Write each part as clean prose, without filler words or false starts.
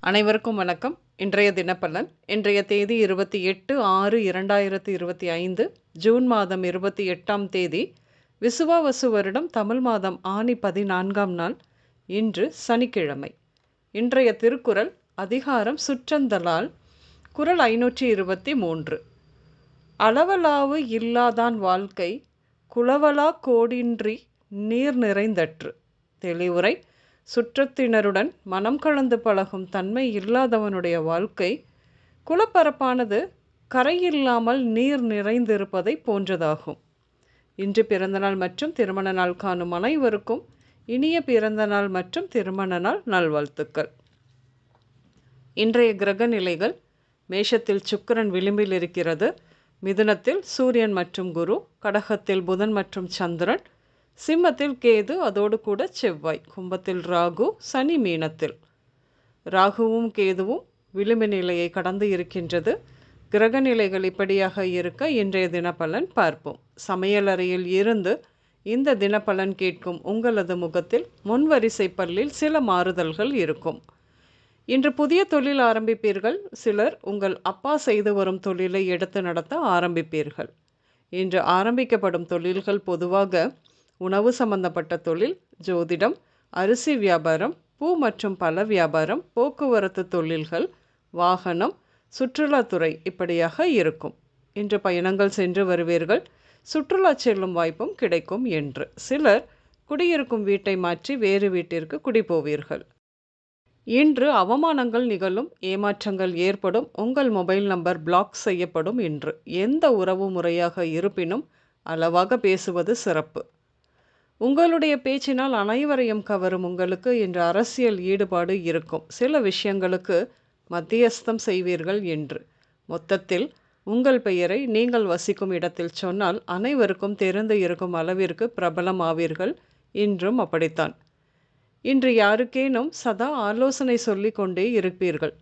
அனைவருக்கும் வணக்கம். இன்றைய தினப்பலன். இன்றைய தேதி 28/6/2025 ஜூன் மாதம் 28ஆம் தேதி விசுவாவசு வருடம் தமிழ் மாதம் ஆனி 14ஆம் நாள். இன்று சனிக்கிழமை. இன்றைய திருக்குறள் அதிகாரம் சுற்றந்தலால். குறள் 523. அளவலாவு இல்லாதான் வாழ்க்கை குளவலா கோடின்றி நீர் நிறைந்தற்று. தெளிவுரை: சுற்றத்தினருடன் மனம் கலந்து பழகும் தன்மை இல்லாதவனுடைய வாழ்க்கை குளப்பரப்பானது கரையில்லாமல் நீர் நிறைந்திருப்பதை போன்றதாகும். இன்று பிறந்தநாள் மற்றும் திருமண நாள் காணும் அனைவருக்கும் இனிய பிறந்தநாள் மற்றும் திருமண நாள் நல்வாழ்த்துக்கள். இன்றைய கிரக நிலைகள்: மேஷத்தில் சுக்கிரன் விளிம்பில் இருக்கிறது, மிதுனத்தில் சூரியன் மற்றும் குரு, கடகத்தில் புதன் மற்றும் சந்திரன், சிம்மத்தில் கேது, அதோடு கூட செவ்வாய், கும்பத்தில் ராகு, சனி மீனத்தில். ராகுவும் கேதுவும் விளிம்பு நிலையை கடந்து இருக்கின்றது. கிரக நிலைகள் இப்படியாக இருக்க இன்றைய தினப்பலன் பார்ப்போம். சமையலறையில் இருந்து இந்த தினப்பலன் கேட்கும் உங்களது முகத்தில் முன்வரிசை பல்லில் சில மாறுதல்கள் இருக்கும். இன்று புதிய தொழில் ஆரம்பிப்பீர்கள். சிலர் உங்கள் அப்பா செய்து வரும் தொழிலை எடுத்து நடத்த ஆரம்பிப்பீர்கள். இன்று ஆரம்பிக்கப்படும் தொழில்கள் பொதுவாக உணவு சம்பந்தப்பட்ட தொழில், ஜோதிடம், அரிசி வியாபாரம், பூ மற்றும் பல வியாபாரம், போக்குவரத்து தொழில்கள், வாகனம், சுற்றுலாத்துறை இப்படியாக இருக்கும். இன்று பயணங்கள் சென்று வருவீர்கள். சுற்றுலா செல்லும் வாய்ப்பும் கிடைக்கும். என்று சிலர் குடியிருக்கும் வீட்டை மாற்றி வேறு வீட்டிற்கு குடிபோவீர்கள். இன்று அவமானங்கள் நிகழும், ஏமாற்றங்கள் ஏற்படும், உங்கள் மொபைல் நம்பர் பிளாக் செய்யப்படும். இன்று எந்த உறவு முறையாக இருப்பினும் அளவாக பேசுவது சிறப்பு. உங்களுடைய பேச்சினால் அனைவரையும் கவரும் உங்களுக்கு இன்று அரசியல் ஈடுபாடு இருக்கும். சில விஷயங்களுக்கு மத்தியஸ்தம் செய்வீர்கள். என்று மொத்தத்தில் உங்கள் பெயரை நீங்கள் வசிக்கும் இடத்தில் சொன்னால் அனைவருக்கும் தெரிந்து இருக்கும் அளவிற்கு பிரபலம் ஆவீர்கள். இன்றும் அப்படித்தான். இன்று யாருக்கேனும் சதா ஆலோசனை சொல்லி கொண்டே இருப்பீர்கள்.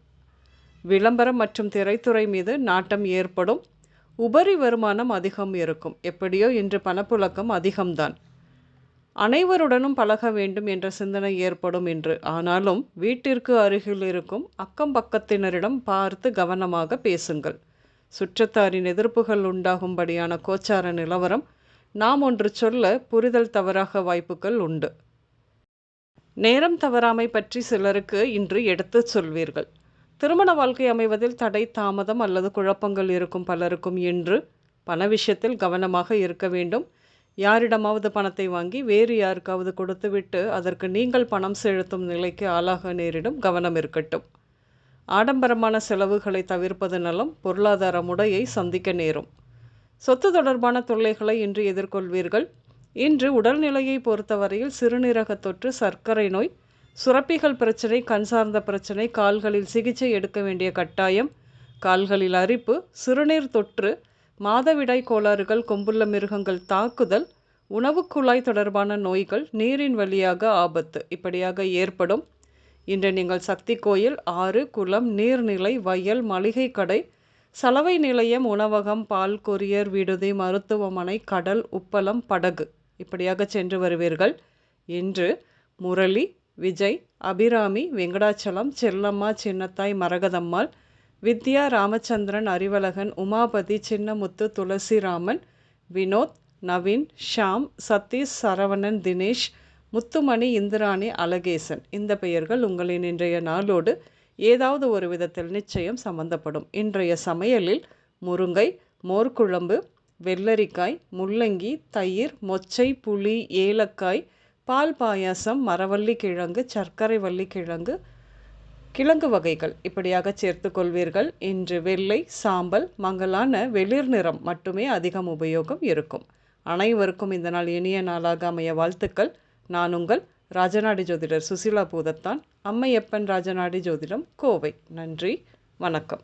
விளம்பரம் மற்றும் திரைத்துறை மீது நாட்டம் ஏற்படும். உபரி வருமானம் அதிகம் இருக்கும். எப்படியோ இன்று பணப்புழக்கம் அதிகம்தான். அனைவருடனும் பழக வேண்டும் என்ற சிந்தனை ஏற்படும் என்று. ஆனாலும் வீட்டிற்கு அருகில் இருக்கும் அக்கம் பக்கத்தினரிடம் பார்த்து கவனமாக பேசுங்கள். சுற்றத்தாரின் எதிர்ப்புகள் உண்டாகும்படியான கோச்சார நிலவரம். நாம் ஒன்று சொல்ல புரிதல் தவறாக வாய்ப்புகள் உண்டு. நேரம் தவறாமை பற்றி சிலருக்கு இன்று எடுத்து சொல்வீர்கள். திருமண வாழ்க்கை அமைவதில் தடை, தாமதம் அல்லது குழப்பங்கள் இருக்கும் பலருக்கும் இன்று பண விஷயத்தில் கவனமாக இருக்க வேண்டும். யாரிடமாவது பணத்தை வாங்கி வேறு யாருக்காவது கொடுத்துவிட்டு அதற்கு நீங்கள் பணம் செலுத்தும் நிலைக்கு ஆளாக நேரிடும். கவனம் இருக்கட்டும். ஆடம்பரமான செலவுகளை தவிர்ப்பது நலம். பொருளாதார முடையை சந்திக்க நேரும். சொத்து தொடர்பான தொல்லைகளை இன்று எதிர்கொள்வீர்கள். இன்று உடல்நிலையை பொறுத்தவரையில் சிறுநீரக தொற்று, சர்க்கரை நோய், சுரப்பிகள் பிரச்சனை, கண் சார்ந்த பிரச்சனை, கால்களில் சிகிச்சை எடுக்க வேண்டிய கட்டாயம், கால்களில் அரிப்பு, சிறுநீர் தொற்று, மாதவிடாய் கோளாறுகள், கொம்புள்ள மிருகங்கள் தாக்குதல், உணவு குழாய் தொடர்பான நோய்கள், நீரின் வழியாக ஆபத்து இப்படியாக ஏற்படும். இன்று நீங்கள் சக்தி கோயில், ஆறு, குளம், நீர்நிலை, வயல், மளிகை கடை, சலவை நிலையம், உணவகம், பால், கொரியர், விடுதி, மருத்துவமனை, கடல், உப்பளம், படகு இப்படியாக சென்று வருவீர்கள். இன்று முரளி, விஜய், அபிராமி, வெங்கடாச்சலம், செல்லம்மா, சின்னத்தாய், மரகதம்மாள், வித்யா, ராமச்சந்திரன், அறிவழகன், உமாபதி, சின்னமுத்து, துளசிராமன், வினோத், நவீன், ஷாம், சதீஷ், சரவணன், தினேஷ், முத்துமணி, இந்திராணி, அழகேசன் இந்த பெயர்கள் உங்களின் இன்றைய நாளோடு ஏதாவது ஒரு விதத்தில் நிச்சயம் சம்பந்தப்படும். இன்றைய சமையலில் முருங்கை, மோர்குழம்பு, வெள்ளரிக்காய், முள்ளங்கி, தயிர், மொச்சை, புளி, ஏலக்காய், பால் பாயாசம், மரவள்ளி கிழங்கு, சர்க்கரை வள்ளி கிழங்கு, கிழங்கு வகைகள் இப்படியாக சேர்த்து கொள்வீர்கள். இன்று வெள்ளை, சாம்பல், மங்கலான வெளிர் நிறம் மட்டுமே அதிகம் உபயோகம் இருக்கும். அனைவருக்கும் இந்த நாள் இனிய நாளாக அமைய வாழ்த்துக்கள். நான் உங்கள் ராஜநாடி ஜோதிடர் சுசிலா பூதத்தான், அம்மையப்பன் ராஜநாடி ஜோதிடம், கோவை. நன்றி, வணக்கம்.